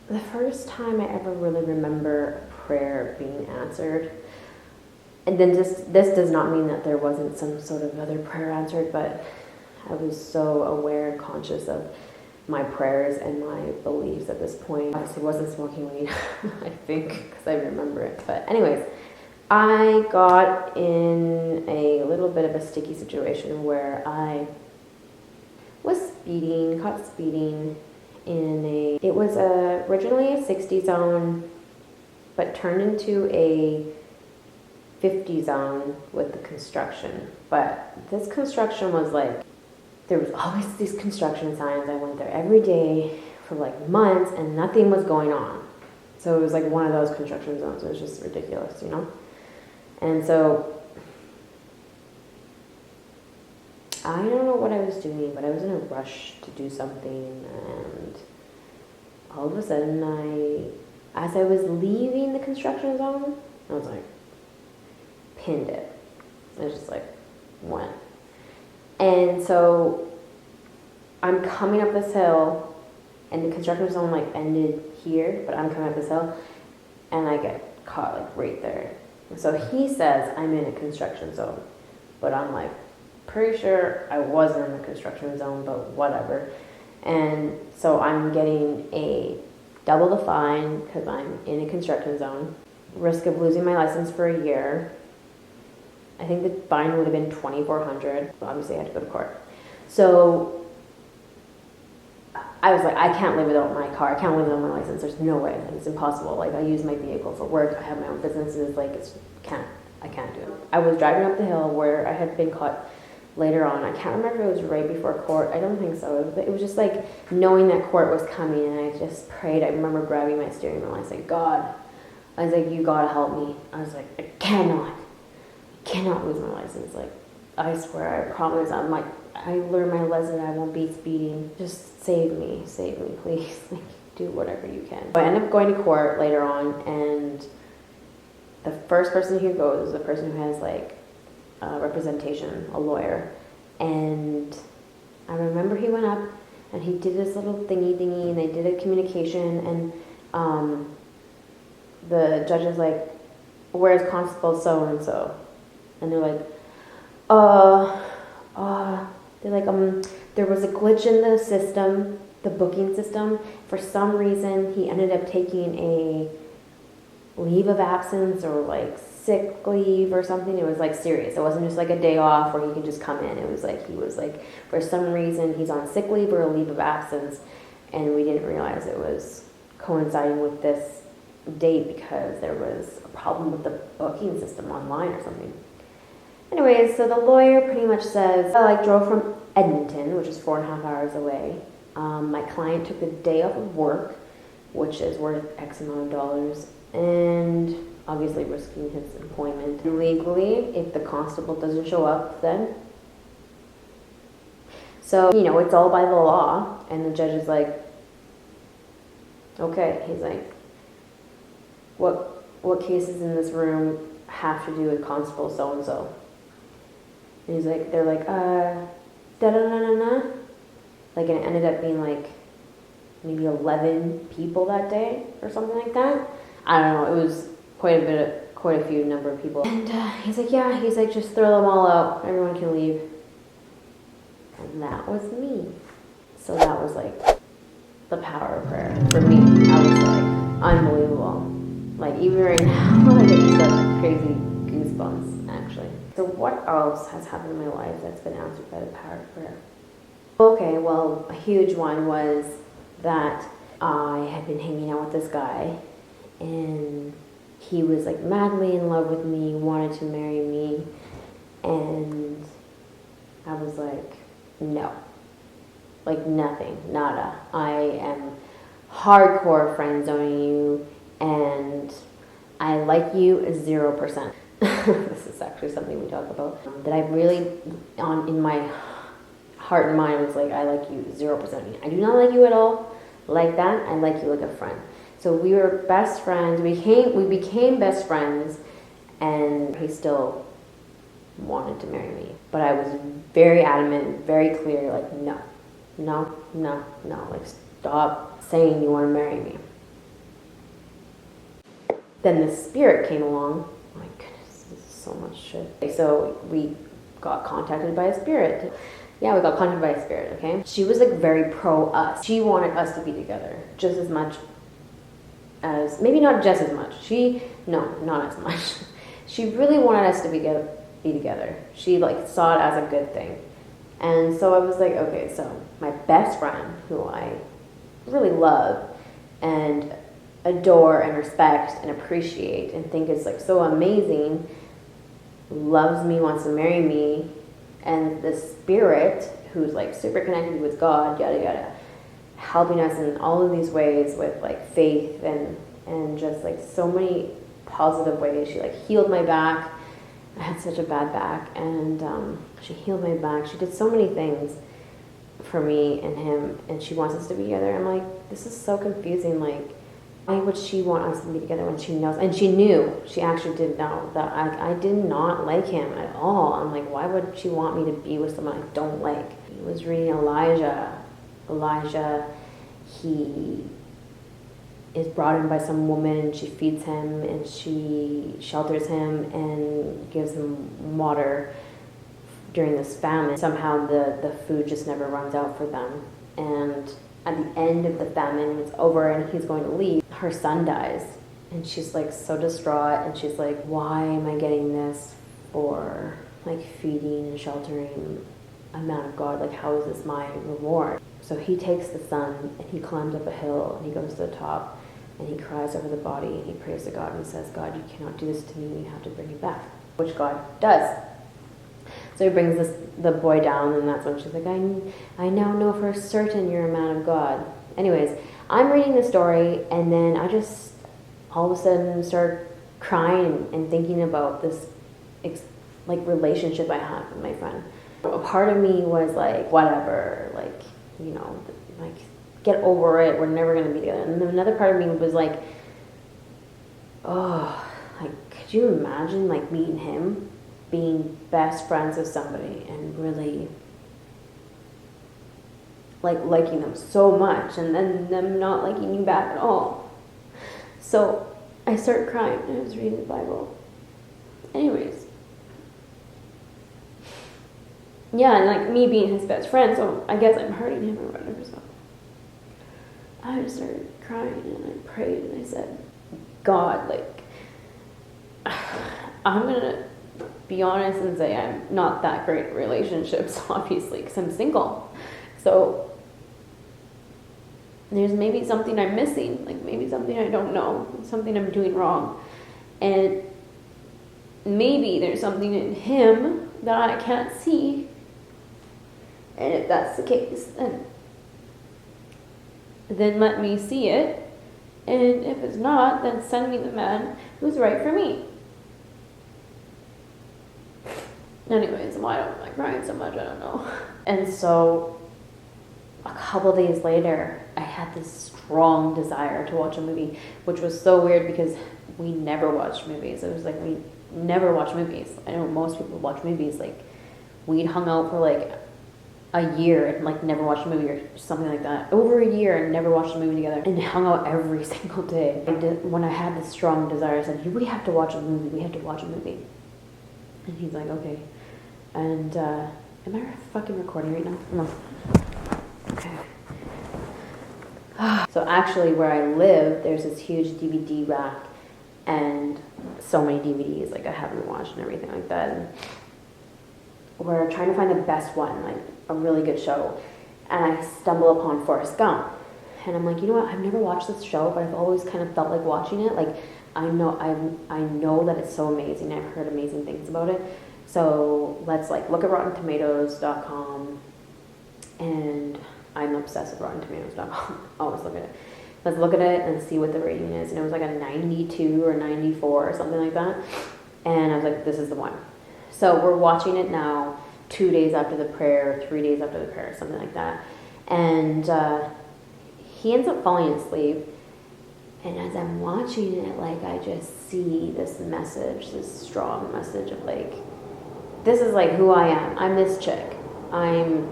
the first time I ever really remember a prayer being answered, and then this does not mean that there wasn't some sort of other prayer answered, but I was so aware and conscious of my prayers and my beliefs at this point. Obviously wasn't smoking weed, I think, because I remember it. But anyways, I got in a little bit of a sticky situation where I was caught speeding it was originally a 60 zone, but turned into a 50 zone with the construction. But this construction was like, there was always these construction signs. I went there every day for like months and nothing was going on. So it was like one of those construction zones. It was just ridiculous, you know? And so I don't know what I was doing, but I was in a rush to do something, and all of a sudden as I was leaving the construction zone, I was like, pinned it. I was just like, went. And so I'm coming up this hill, and the construction zone like ended here, but I'm coming up this hill, and I get caught like right there. So he says I'm in a construction zone, but I'm like, pretty sure I wasn't in the construction zone, but whatever. And so I'm getting a double the fine because I'm in a construction zone, risk of losing my license for a year. I think the fine would have been $2,400. Obviously, I had to go to court. So I was like, I can't live without my car. I can't live without my license. There's no way. Like, it's impossible. Like, I use my vehicle for work. I have my own businesses. Like, I can't do it. I was driving up the hill where I had been caught later on. I can't remember if it was right before court. I don't think so. It was just like knowing that court was coming, and I just prayed. I remember grabbing my steering wheel. I said, God, I was like, you gotta help me. I was like, I cannot lose my license. Like, I swear, I promise. I'm like, I learned my lesson. I won't be speeding. Just save me, please. Like, do whatever you can. So I end up going to court later on, and the first person who goes is the person who has like representation, a lawyer. And I remember he went up and he did this little thingy, and they did a communication, and the judge is like, where's Constable so-and-so? And they're like, they're like, there was a glitch in the system, the booking system. For some reason, he ended up taking a leave of absence or like sick leave or something. It was like serious. It wasn't just like a day off where he could just come in. It was like, he was like, for some reason, he's on sick leave or a leave of absence. And we didn't realize it was coinciding with this date because there was a problem with the booking system online or something. Anyways, so the lawyer pretty much says, I drove from Edmonton, which is 4.5 hours away. My client took the day off of work, which is worth X amount of dollars, and obviously risking his employment. Legally, if the constable doesn't show up, then. So, you know, it's all by the law, and the judge is like, okay. He's like, what cases in this room have to do with Constable so-and-so? And he's like, they're like, da-da-da-da-da. Like, and it ended up being like maybe 11 people that day or something like that. I don't know. It was quite a few number of people. And he's like, yeah. He's like, just throw them all out. Everyone can leave. And that was me. So that was like the power of prayer for me. I was like, unbelievable. Like, even right now, I get such crazy goosebumps, actually. So what else has happened in my life that's been answered by the power of prayer? Okay, well, a huge one was that I had been hanging out with this guy, and he was like madly in love with me, wanted to marry me, and I was like, no. Like, nothing, nada. I am hardcore friend zoning you, and I like you 0%. This is actually something we talk about. That I really, in my heart and mind, was like, I like you 0%. I do not like you at all like that. I like you like a friend. So we were best friends. We became best friends, and he still wanted to marry me. But I was very adamant, very clear, like, no. Like, stop saying you want to marry me. Then the spirit came along. Oh my goodness, this is so much shit. So we got contacted by a spirit. Yeah, we got contacted by a spirit, okay? She was like very pro us. She wanted us to be together just as much as, maybe not just as much. No, not as much. She really wanted us to be together. She like saw it as a good thing. And so I was like, okay, so my best friend, who I really love and adore and respect and appreciate and think is like so amazing, loves me, wants to marry me, and the spirit who's like super connected with God, yada yada, helping us in all of these ways with like faith and just like so many positive ways. She like healed my back. I had such a bad back, and she healed my back. She did so many things for me and him, and she wants us to be together. I'm like, this is so confusing. Like, why would she want us to be together when she knows? And she knew, she actually did know that I did not like him at all. I'm like, why would she want me to be with someone I don't like? He was reading Elijah. He is brought in by some woman, and she feeds him, and she shelters him and gives him water during this famine. Somehow the food just never runs out for them. And at the end of the famine, it's over and he's going to leave, her son dies. And she's like so distraught, and she's like, why am I getting this for like feeding and sheltering a man of God? Like, how is this my reward? So he takes the son and he climbs up a hill and he goes to the top and he cries over the body and he prays to God and he says, God, you cannot do this to me, you have to bring it back, which God does. So he brings the boy down, and that's when she's like, I now know for certain you're a man of God. Anyways, I'm reading the story, and then I just all of a sudden start crying and thinking about this like relationship I had with my friend. A part of me was like, whatever, like, you know, like, get over it, we're never going to be together. And then another part of me was like, oh, like, could you imagine like meeting him, being best friends with somebody and really like liking them so much, and then them not liking you back at all. So I started crying and I was reading the Bible. Anyways, yeah, and like me being his best friend, so I guess I'm hurting him or whatever. So I just started crying and I prayed and I said, God, like, I'm gonna be honest and say I'm not that great at relationships, obviously, because I'm single. So there's maybe something I'm missing, like maybe something I don't know, something I'm doing wrong. And maybe there's something in him that I can't see. And if that's the case, then let me see it. And if it's not, then send me the man who's right for me. Anyways, why don't I cry so much? I don't know. And so a couple days later, I had this strong desire to watch a movie, which was so weird because we never watched movies. It was like we never watch movies. I know most people watch movies. Like, we'd hung out for like a year and like never watched a movie or something like that. Over a year and never watched a movie together, and hung out every single day. When I had this strong desire, I said, we have to watch a movie. We have to watch a movie. And he's like, okay. And am I fucking recording right now? No. Okay. So actually where I live, there's this huge DVD rack and so many DVDs like I haven't watched and everything like that. And we're trying to find the best one, like a really good show. And I stumble upon Forrest Gump. And I'm like, you know what? I've never watched this show, but I've always kind of felt like watching it. Like, I know that it's so amazing. I've heard amazing things about it. So let's like look at RottenTomatoes.com, and I'm obsessed with RottenTomatoes.com. Always look at it. Let's look at it and see what the rating is. And it was like a 92 or 94 or something like that. And I was like, this is the one. So we're watching it now, 2 days after the prayer, 3 days after the prayer, something like that. And he ends up falling asleep. And as I'm watching it, like, I just see this message, this strong message of like, this is like who I am. I'm this chick. I'm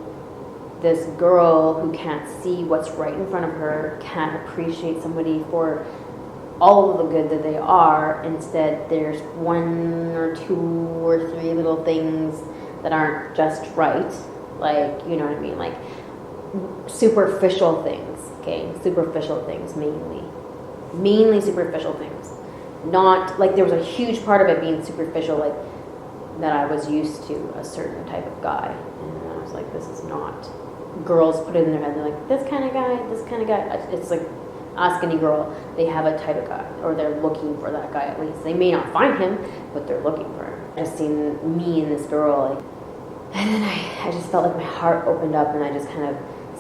this girl who can't see what's right in front of her, can't appreciate somebody for all of the good that they are. Instead, there's one or two or three little things that aren't just right. Like, you know what I mean? Like superficial things, okay? Superficial things mainly. Mainly superficial things. Not, like there was a huge part of it being superficial, like that I was used to a certain type of guy. And I was like, this is not. Girls put it in their head, they're like, this kind of guy, this kind of guy. It's like, ask any girl, they have a type of guy, or they're looking for that guy at least. They may not find him, but they're looking for him. I just seen me and this girl, like, and then I just felt like my heart opened up, and I just kind of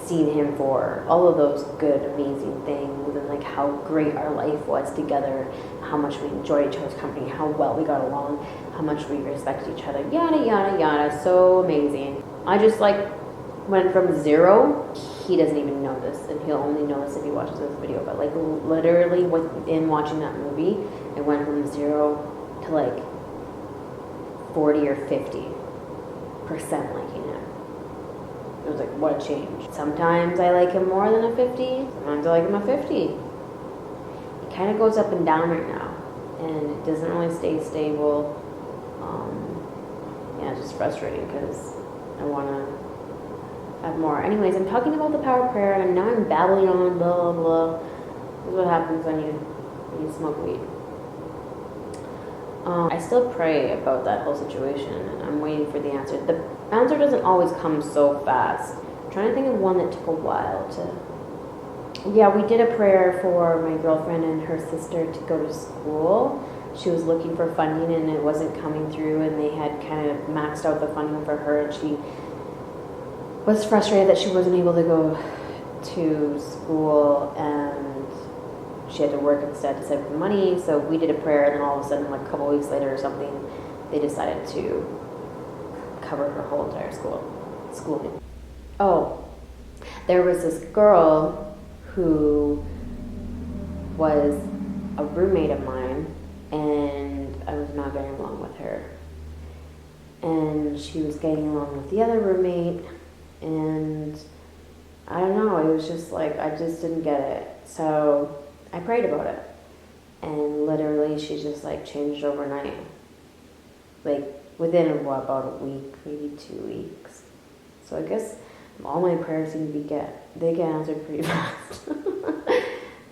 seen him for all of those good, amazing things, and like how great our life was together, how much we enjoyed each other's company, how well we got along, how much we respected each other, yada, yada, yada, so amazing. I just like went from zero. He doesn't even know this, and he'll only know this if he watches this video, but like literally within watching that movie, it went from 0 to like 40 or 50% liking him. It was like, what a change. Sometimes I like him more than a 50, sometimes I like him a 50. It kind of goes up and down right now, and it doesn't really stay stable. Yeah, it's just frustrating because I want to have more. Anyways, I'm talking about the power of prayer, and now I'm babbling on, blah, blah, blah. This is what happens when you smoke weed. I still pray about that whole situation, and I'm waiting for the answer. The answer doesn't always come so fast. I'm trying to think of one that took a while to... Yeah, we did a prayer for my girlfriend and her sister to go to school. She was looking for funding, and it wasn't coming through, and they had kind of maxed out the funding for her, and she was frustrated that she wasn't able to go to school, and she had to work instead to save the money. So we did a prayer, and then all of a sudden, like a couple weeks later or something, they decided to cover her whole entire schooling. Oh, there was this girl who was a roommate of mine, and I was not getting along with her. And she was getting along with the other roommate, and I don't know, it was just like, I just didn't get it. So I prayed about it, and literally she just like changed overnight. Like within about a week, maybe 2 weeks. So I guess all my prayers seem to they get answered pretty fast.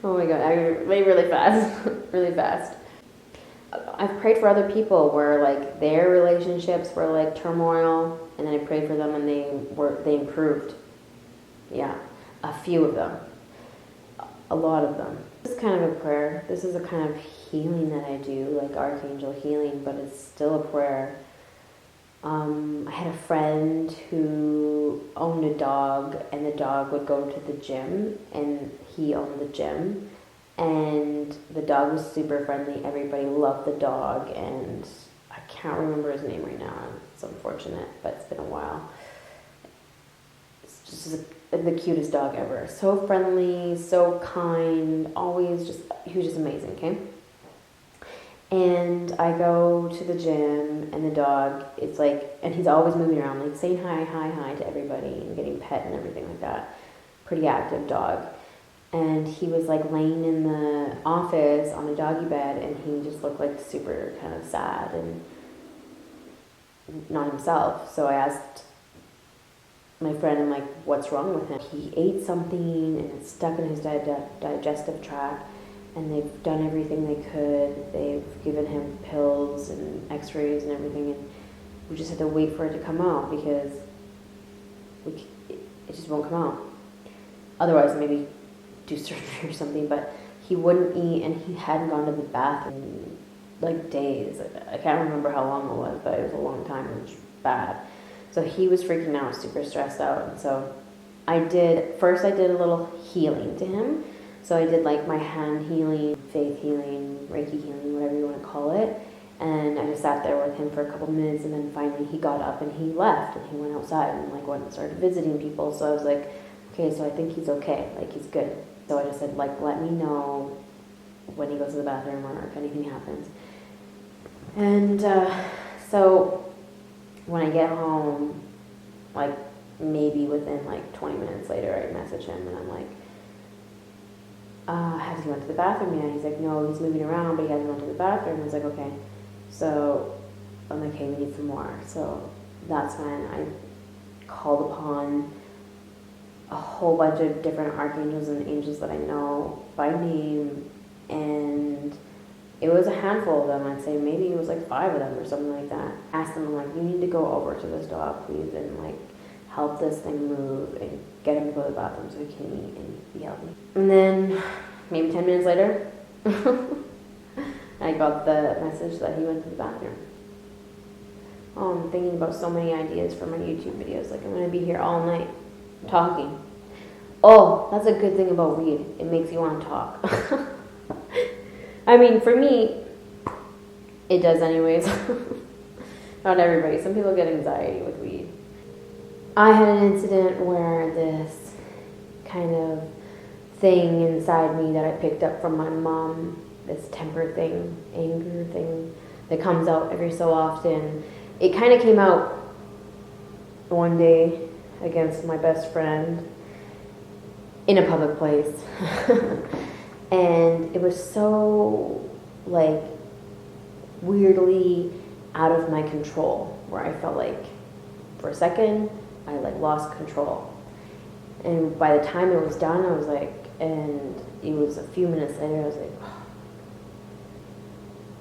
Oh my god, really fast, really fast. I've prayed for other people where like their relationships were like turmoil, and then I prayed for them and they improved. Yeah, a few of them, a lot of them. This is kind of a prayer. This is a kind of healing that I do, like archangel healing, but it's still a prayer. I had a friend who owned a dog, and the dog would go to the gym, and he owned the gym, and the dog was super friendly. Everybody loved the dog, and I can't remember his name right now. It's unfortunate, but it's been a while. It's just the cutest dog ever. So friendly, so kind, he was just amazing, okay? And I go to the gym, and the dog, it's like, and he's always moving around, like saying hi to everybody, and getting pet and everything like that. Pretty active dog. And he was like laying in the office on a doggy bed, and he just looked like super kind of sad and not himself. So I asked my friend, I'm like, what's wrong with him? He ate something, and it's stuck in his digestive tract. And they've done everything they could. They've given him pills and x-rays and everything, and we just had to wait for it to come out because it just won't come out. Otherwise, maybe do surgery or something, but he wouldn't eat, and he hadn't gone to the bathroom in like days. I can't remember how long it was, but it was a long time. It was bad. So he was freaking out, super stressed out, and so I did a little healing to him. So I did like my hand healing, faith healing, Reiki healing, whatever you want to call it. And I just sat there with him for a couple minutes, and then finally he got up and he left, and he went outside and like went and started visiting people. So I was like, okay, so I think he's okay, like he's good. So I just said, like, let me know when he goes to the bathroom or if anything happens. And so when I get home, like maybe within like 20 minutes later, I message him and I'm like, has he went to the bathroom yet? He's like, no, he's moving around, but he hasn't went to the bathroom. I was like, okay. So I'm like, okay, we need some more. So that's when I called upon a whole bunch of different archangels and angels that I know by name, and it was a handful of them. I'd say maybe it was like 5 of them or something like that. Asked them, like, you need to go over to this dog, please, and like help this thing move and get him to go to the bathroom so he can eat and be healthy. And then maybe 10 minutes later, I got the message that he went to the bathroom. Oh, I'm thinking about so many ideas for my YouTube videos. Like, I'm going to be here all night talking. Oh, that's a good thing about weed. It makes you want to talk. I mean, for me, it does anyways. Not everybody. Some people get anxiety with weed. I had an incident where this kind of thing inside me that I picked up from my mom, this temper thing, anger thing that comes out every so often, it kind of came out one day against my best friend in a public place. And it was so, like, weirdly out of my control, where I felt like for a second I like lost control. And by the time it was done, I was like, and it was a few minutes later, I was like, oh,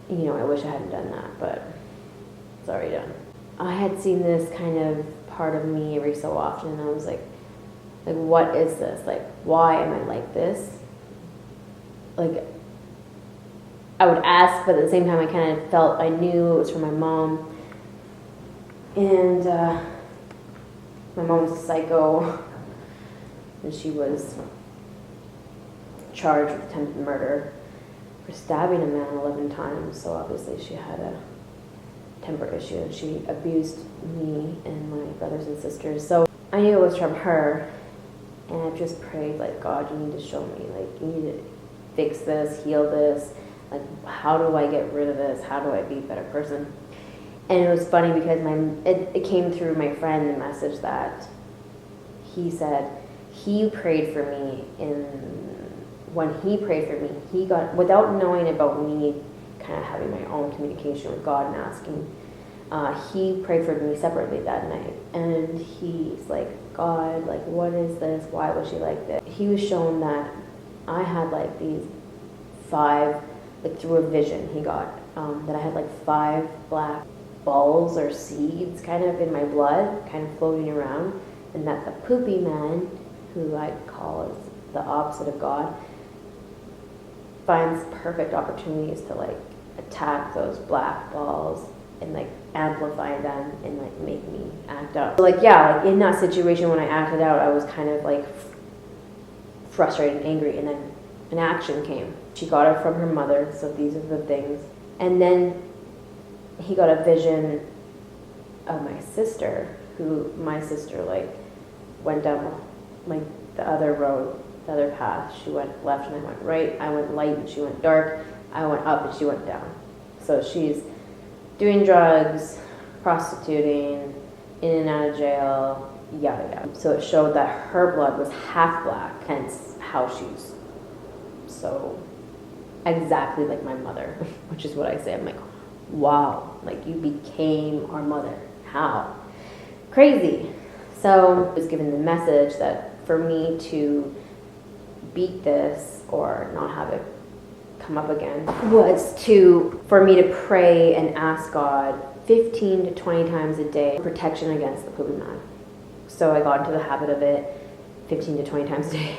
you know, I wish I hadn't done that, but it's already done. I had seen this kind of part of me every so often, and I was like, what is this? Like, why am I like this? Like, I would ask, but at the same time I kind of felt, I knew it was from my mom. And my mom was a psycho, and she was charged with attempted murder for stabbing a man 11 times, so obviously she had a temper issue, and she abused me and my brothers and sisters. So I knew it was from her, and I just prayed, like, God, you need to show me, like, you need to fix this, heal this, like, how do I get rid of this? How do I be a better person? And it was funny because it came through my friend, the message that he said he prayed for me, when he prayed for me, he got, without knowing about me kind of having my own communication with God and asking, he prayed for me separately that night, and he's like, God, like, what is this? Why was she like this? He was shown that I had like these 5, like through a vision he got, that I had like 5 black balls or seeds kind of in my blood, kind of floating around, and that the poopy man, who I call as the opposite of God, finds perfect opportunities to like attack those black balls and like amplify them and like make me act up. So, like, yeah, like in that situation when I acted out, I was kind of like frustrated and angry, and then an action came. She got it from her mother, so these are the things. And then he got a vision of my sister, who my sister like went down like the other road, the other path. She went left and I went right. I went light and she went dark. I went up and she went down. So she's doing drugs, prostituting, in and out of jail, yada yada. So it showed that her blood was half black, hence how she's so exactly like my mother, which is what I say. I'm like, wow, like you became our mother. How? Crazy. So I was given the message that for me to beat this or not have it come up again was for me to pray and ask God 15 to 20 times a day protection against the poopy man. So I got into the habit of it 15 to 20 times a day.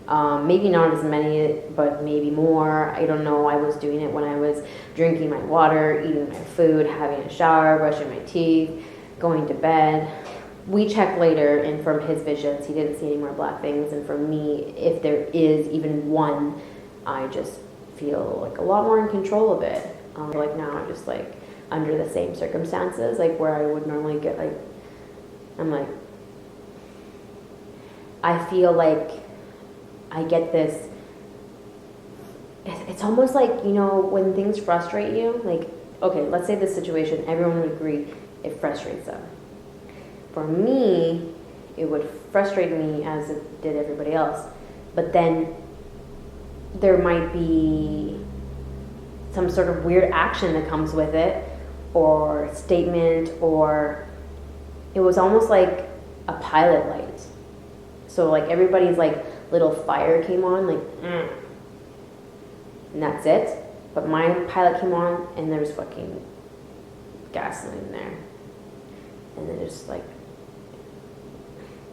Maybe not as many, but maybe more. I don't know. I was doing it when I was drinking my water, eating my food, having a shower, brushing my teeth, going to bed. We checked later, and from his visions, he didn't see any more black things. And for me, if there is even one, I just feel like a lot more in control of it. Like now, I'm just like under the same circumstances, like where I would normally get like, I'm like, I feel like I get this, it's almost like, you know, when things frustrate you, like, okay, let's say this situation, everyone would agree it frustrates them. For me, it would frustrate me as it did everybody else. But then there might be some sort of weird action that comes with it, or statement, or it was almost like a pilot light. So like everybody's like little fire came on, like, and that's it. But my pilot came on, and there was fucking gasoline there, and then just like,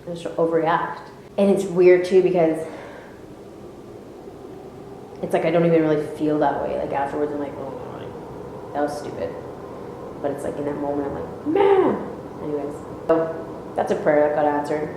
I just overreact. And it's weird too because it's like I don't even really feel that way. Like afterwards, I'm like, oh, that was stupid. But it's like in that moment, I'm like, man. Anyways, so that's a prayer that got answered.